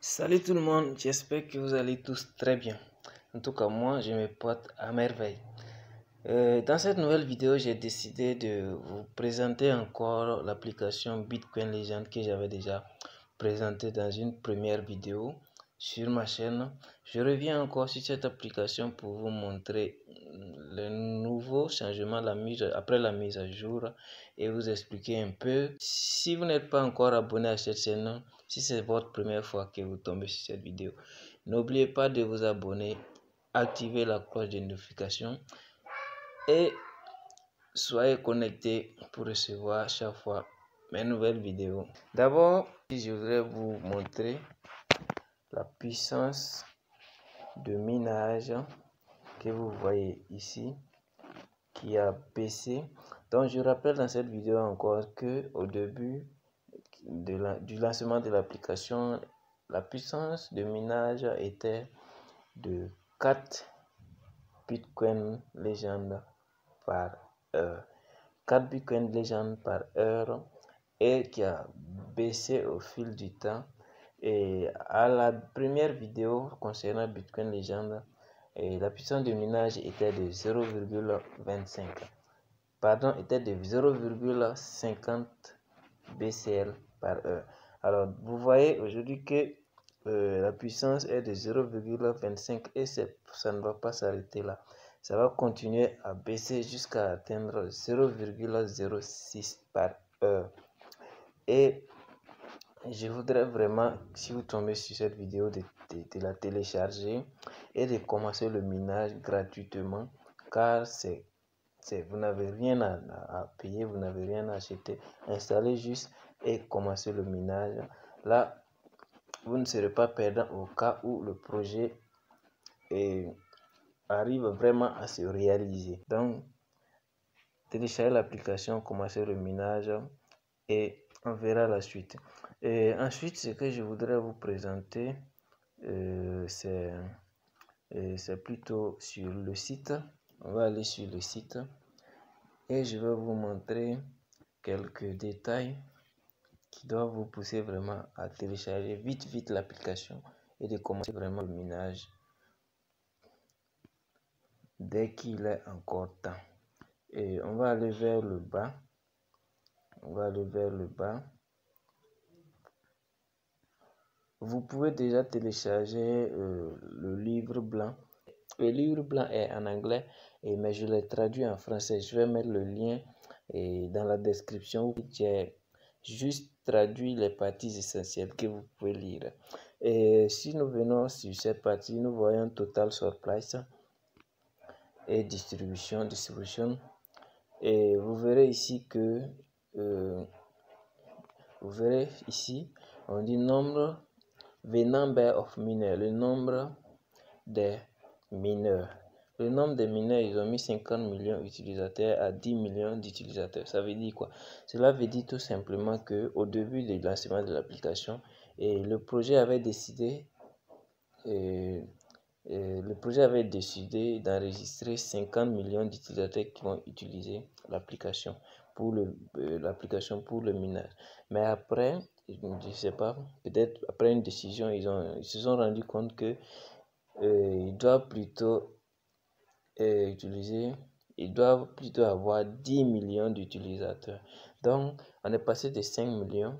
Salut tout le monde, j'espère que vous allez tous très bien. En tout cas, moi, je me porte à merveille. Dans cette nouvelle vidéo, j'ai décidé de vous présenter encore l'application Bitcoin Legend que j'avais déjà présentée dans une première vidéo sur ma chaîne. Je reviens encore sur cette application pour vous montrer le nouveau changement après la mise à jour et vous expliquer un peu. Si vous n'êtes pas encore abonné à cette chaîne, si c'est votre première fois que vous tombez sur cette vidéo, n'oubliez pas de vous abonner, activer la cloche de notification et soyez connectés pour recevoir chaque fois mes nouvelles vidéos. D'abord, je voudrais vous montrer la puissance de minage que vous voyez ici qui a baissé. Donc je rappelle dans cette vidéo encore que au début du lancement de l'application, la puissance de minage était de 4 Bitcoin Legend par heure. 4 Bitcoin Legend par heure et qui a baissé au fil du temps. Et à la première vidéo concernant Bitcoin Legend, la puissance de minage était de 0,25. Pardon, était de 0,50 BCL par heure. Alors, vous voyez aujourd'hui que la puissance est de 0,25 et ça ne va pas s'arrêter là. Ça va continuer à baisser jusqu'à atteindre 0,06 par heure. Et je voudrais vraiment, si vous tombez sur cette vidéo, de la télécharger et de commencer le minage gratuitement, car vous n'avez rien à payer, vous n'avez rien à acheter. Installez juste et commencez le minage. Là, vous ne serez pas perdant au cas où le projet arrive vraiment à se réaliser. Donc, téléchargez l'application, commencez le minage et on verra la suite. Et ensuite, ce que je voudrais vous présenter, c'est plutôt sur le site. On va aller sur le site et je vais vous montrer quelques détails qui doivent vous pousser vraiment à télécharger vite l'application et de commencer vraiment le minage dès qu'il est encore temps. Et on va aller vers le bas. On va aller vers le bas. Vous pouvez déjà télécharger le livre blanc. Le livre blanc est en anglais, mais je l'ai traduit en français. Je vais mettre le lien dans la description. J'ai juste traduit les parties essentielles que vous pouvez lire. Et si nous venons sur cette partie, nous voyons total surprise et distribution. Et vous verrez ici que on dit nombre the number of mineurs, le nombre des mineurs. Le nombre de mineurs, ils ont mis 50 millions d'utilisateurs à 10 millions d'utilisateurs. Ça veut dire quoi? Cela veut dire tout simplement que au début du lancement de l'application, le projet avait décidé d'enregistrer 50 millions d'utilisateurs qui vont utiliser l'application pour le minage. Mais après, je ne sais pas, peut-être après une décision, ils se sont rendus compte que ils doivent plutôt avoir 10 millions d'utilisateurs. Donc, on est passé de 5 millions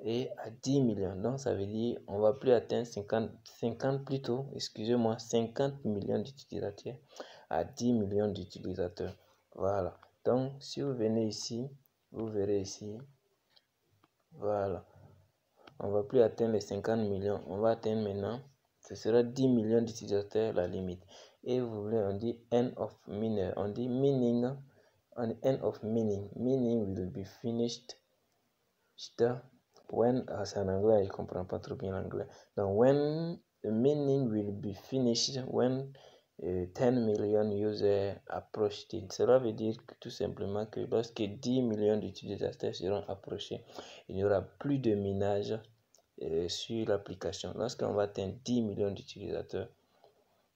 et à 10 millions. Donc, ça veut dire on va plus atteindre 50 millions d'utilisateurs à 10 millions d'utilisateurs. Voilà. Donc, si vous venez ici, vous verrez ici. Voilà. On va plus atteindre les 50 millions. On va atteindre maintenant, ce sera 10 millions d'utilisateurs la limite. Et vous voulez, on dit end of miner. On dit mining. On dit end of mining. Mining will be finished when, c'est en anglais, je comprends pas trop bien l'anglais. Donc, when the mining will be finished when 10 million users approach it. Cela veut dire que, tout simplement que lorsque 10 millions d'utilisateurs seront approchés, il n'y aura plus de minage sur l'application. Lorsqu'on va atteindre 10 millions d'utilisateurs,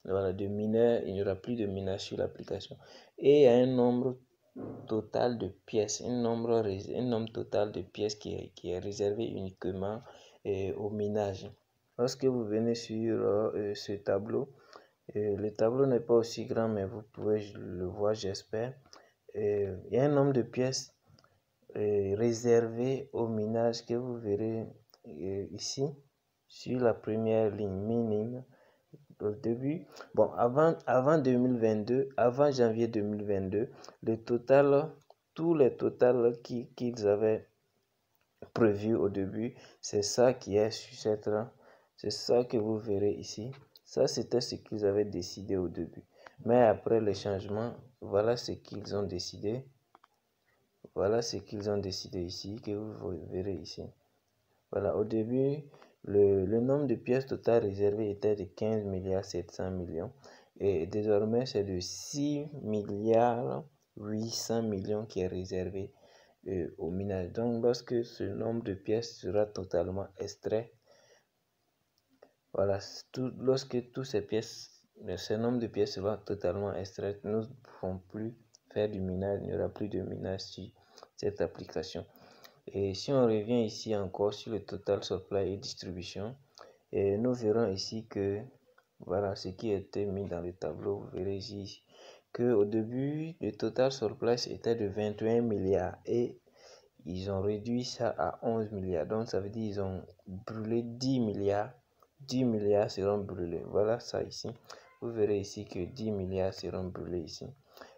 voilà, de mineurs, il n'y aura plus de minage sur l'application. Et il y a un nombre total de pièces, un nombre total de pièces qui est réservé uniquement au minage. lorsque vous venez sur ce tableau, le tableau n'est pas aussi grand, mais vous pouvez le voir, j'espère. Il y a un nombre de pièces réservées au minage que vous verrez ici sur la première ligne minime. Au début, bon, avant 2022, avant janvier 2022, le total, tous les totals qu'ils avaient prévu au début, c'est ça qui est sur cette là, c'est ça que vous verrez ici. Ça, c'était ce qu'ils avaient décidé au début. Mais après les changements, voilà ce qu'ils ont décidé. Voilà ce qu'ils ont décidé ici, que vous verrez ici. Voilà, au début, le nombre de pièces totales réservées était de 15 milliards 700 millions. Et désormais, c'est de 6 milliards 800 millions qui est réservé au minage. Donc, lorsque ce nombre de pièces sera totalement extrait, voilà, lorsque toutes ces pièces, ce nombre de pièces sera totalement extrait, nous ne pourrons plus faire du minage, il n'y aura plus de minage sur cette application. Et si on revient ici encore sur le total supply et distribution, et nous verrons ici que voilà ce qui a été mis dans le tableau. Vous verrez ici que au début le total supply était de 21 milliards et ils ont réduit ça à 11 milliards. Donc ça veut dire qu'ils ont brûlé 10 milliards. 10 milliards seront brûlés. Voilà ça ici. Vous verrez ici que 10 milliards seront brûlés ici.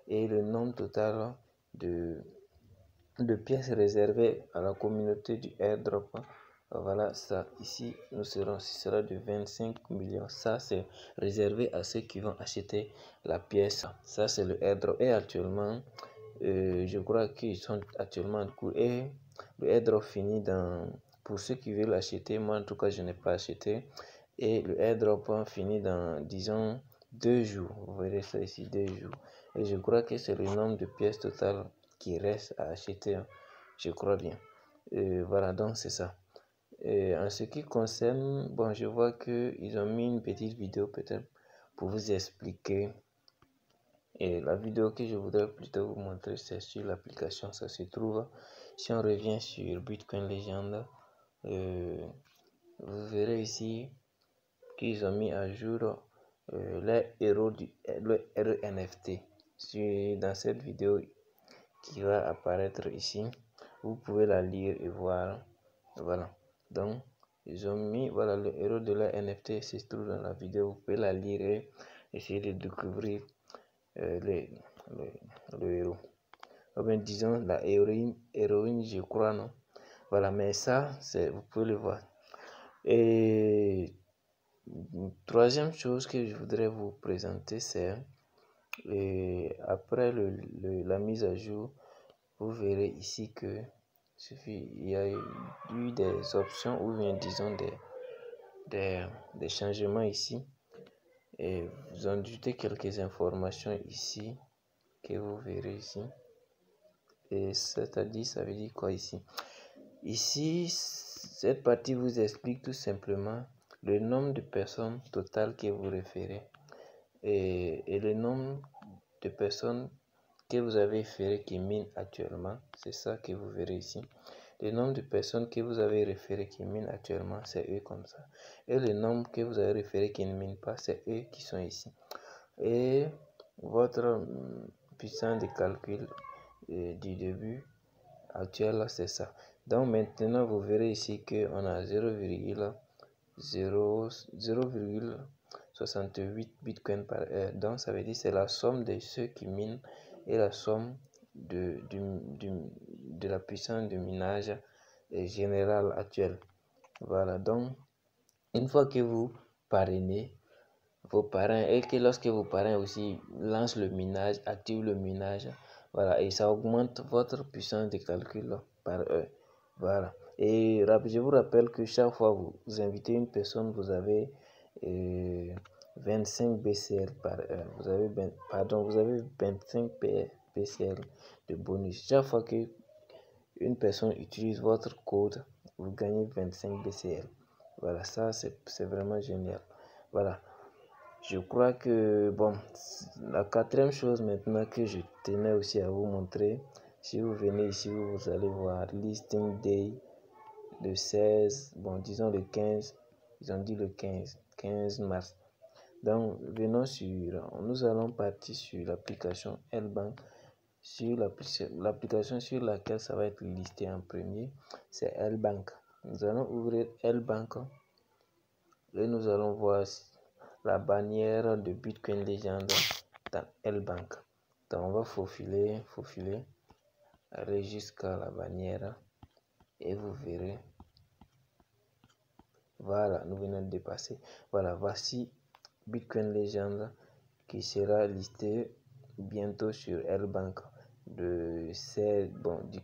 Et le nombre total de pièces réservées à la communauté du airdrop, voilà ça ici, ce sera de 25 millions. Ça c'est réservé à ceux qui vont acheter la pièce. Ça c'est le airdrop. Et actuellement, je crois qu'ils sont actuellement en cours. Et le airdrop finit dans, pour ceux qui veulent acheter, moi en tout cas je n'ai pas acheté. Et le airdrop finit dans, disons, 2 jours. Vous verrez ça ici, 2 jours. Et je crois que c'est le nombre de pièces totales qui reste à acheter, je crois bien. Voilà, donc c'est ça. En ce qui concerne, bon, je vois qu'ils ont mis une petite vidéo peut-être pour vous expliquer. Et la vidéo que je voudrais plutôt vous montrer, c'est sur l'application. Ça se trouve, si on revient sur Bitcoin Legend, vous verrez ici qu'ils ont mis à jour les héros le NFT. Dans cette vidéo qui va apparaître ici, vous pouvez la lire et voir. Voilà, donc ils ont mis, voilà, le héros de la NFT se trouve dans la vidéo. Vous pouvez la lire et essayer de découvrir le héros, ou bien disons la héroïne, je crois, non? Voilà, mais ça c'est, vous pouvez le voir. Et troisième chose que je voudrais vous présenter, c'est après la mise à jour, vous verrez ici que il y a eu des options ou bien disons des changements ici. Et vous en doutez quelques informations ici que vous verrez ici. Et c'est-à-dire, ça veut dire quoi ici? Ici, cette partie vous explique tout simplement le nombre de personnes totales que vous référez et le nombre de personnes que vous avez référé qui minent actuellement. C'est ça que vous verrez ici. Le nombre de personnes que vous avez référé qui minent actuellement, c'est eux comme ça. Et le nombre que vous avez référé qui ne minent pas, c'est eux qui sont ici. Et votre puissance de calcul du début actuel, c'est ça. Donc maintenant, vous verrez ici qu'on a 0,68 bitcoin par heure. Donc ça veut dire c'est la somme de ceux qui minent et la somme de la puissance de minage générale actuelle. Voilà, donc une fois que vous parrainez vos parrains et que lorsque vos parrains aussi lancent le minage, activent le minage, voilà, et ça augmente votre puissance de calcul par heure. Voilà. Et je vous rappelle que chaque fois vous invitez une personne, vous avez 25 BCL par heure. Vous avez 25 BCL de bonus. Chaque fois que une personne utilise votre code, vous gagnez 25 BCL. Voilà, ça c'est vraiment génial. Voilà. Je crois que, bon, la quatrième chose maintenant que je tenais aussi à vous montrer, si vous venez ici, vous allez voir Listing Day, le 16, bon, disons le 15 Ils ont dit le 15 mars. Donc, nous allons partir sur l'application L-Bank. Sur l'application sur laquelle ça va être listé en premier, c'est L-Bank. Nous allons ouvrir L-Bank et nous allons voir la bannière de Bitcoin Legend dans L-Bank. Donc, on va faufiler, aller jusqu'à la bannière et vous verrez. Voilà, nous venons de dépasser. Voilà, voici Bitcoin Legend qui sera listé bientôt sur L-Bank du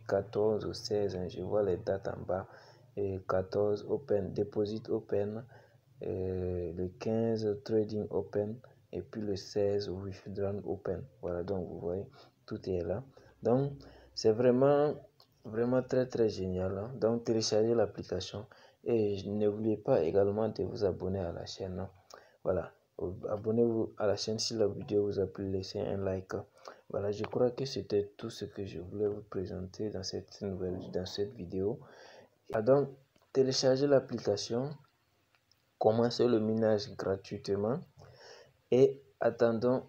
14 au 16. Je vois les dates en bas. Et 14 Open, Deposit Open, le 15 Trading Open et puis le 16 Withdrawn Open. Voilà, donc vous voyez, tout est là. Donc, c'est vraiment très génial. Hein? Donc, téléchargez l'application. Et n'oubliez pas également de vous abonner à la chaîne. Voilà, abonnez-vous à la chaîne si la vidéo vous a plu, laissez un like. Voilà, je crois que c'était tout ce que je voulais vous présenter dans cette vidéo. Donc, téléchargez l'application, commencez le minage gratuitement et attendons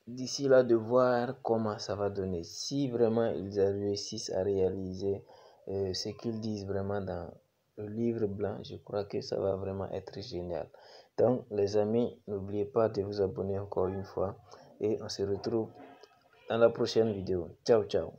d'ici là de voir comment ça va donner. Si vraiment ils réussissent à réaliser ce qu'ils disent vraiment dans le livre blanc, je crois que ça va vraiment être génial. Donc les amis, n'oubliez pas de vous abonner encore une fois et on se retrouve dans la prochaine vidéo. Ciao, ciao.